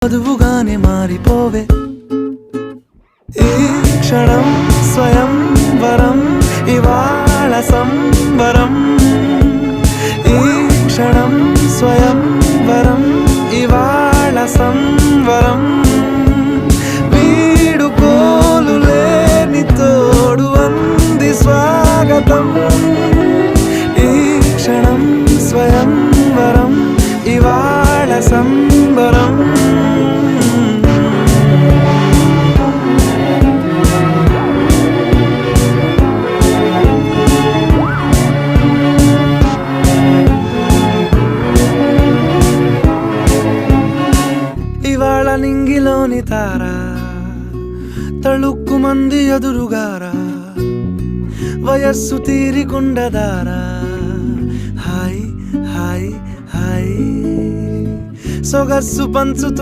వధువుగానే మారిపోవే ఈ క్షణం స్వయం వరం ఇవాళ సంబరం ఈ క్షణం స్వయం వరం ఇవాళ సంవరం వీడుకోలు లేని తోడు అంది స్వాగతం ఈ క్షణం స్వయం వరం ఇవాళ సంబరం ఇవాళ నింగిలోని తారా తళుక్కు మంది ఎదురుగారా వయస్సు తీరికుండదారా హాయ్ హాయ్ హాయ్ సొగస్సు పంచుతున్న